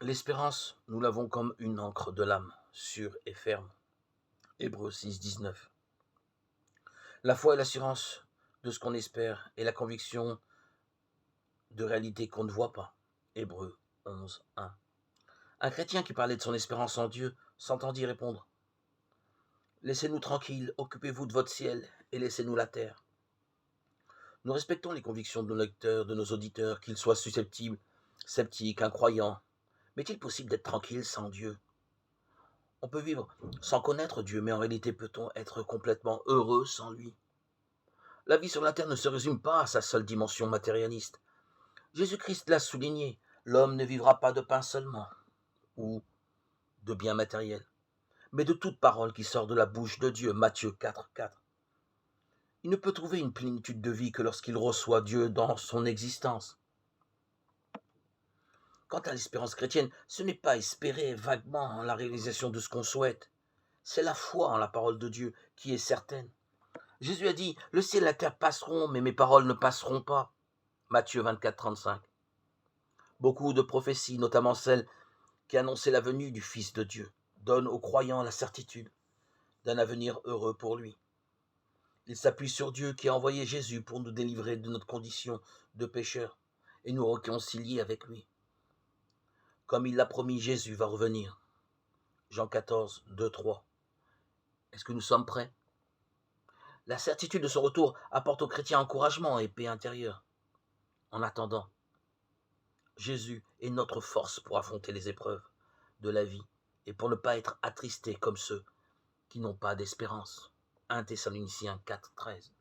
L'espérance, nous l'avons comme une encre de l'âme, sûre et ferme. Hébreux 6, 19. La foi est l'assurance de ce qu'on espère et la conviction de réalité qu'on ne voit pas. Hébreux 11, 1. Un chrétien qui parlait de son espérance en Dieu s'entendit répondre: Laissez-nous tranquilles, occupez-vous de votre ciel et laissez-nous la terre. Nous respectons les convictions de nos lecteurs, de nos auditeurs, qu'ils soient susceptibles, sceptiques, incroyants. Mais est-il possible d'être tranquille sans Dieu? On peut vivre sans connaître Dieu, mais en réalité peut-on être complètement heureux sans lui? La vie sur la terre ne se résume pas à sa seule dimension matérialiste. Jésus-Christ l'a souligné, l'homme ne vivra pas de pain seulement, ou de biens matériels, mais de toute parole qui sort de la bouche de Dieu. Matthieu 4, 4. Il ne peut trouver une plénitude de vie que lorsqu'il reçoit Dieu dans son existence. Quant à l'espérance chrétienne, ce n'est pas espérer vaguement en la réalisation de ce qu'on souhaite. C'est la foi en la parole de Dieu qui est certaine. Jésus a dit: le ciel et la terre passeront, mais mes paroles ne passeront pas. Matthieu 24, 35. Beaucoup de prophéties, notamment celles qui annonçaient la venue du Fils de Dieu, donnent aux croyants la certitude d'un avenir heureux pour lui. Ils s'appuient sur Dieu qui a envoyé Jésus pour nous délivrer de notre condition de pécheurs et nous réconcilier avec lui. Comme il l'a promis, Jésus va revenir. Jean 14, 2, 3. Est-ce que nous sommes prêts? La certitude de son retour apporte aux chrétiens encouragement et paix intérieure. En attendant, Jésus est notre force pour affronter les épreuves de la vie et pour ne pas être attristés comme ceux qui n'ont pas d'espérance. 1 Thessaloniciens 4, 13.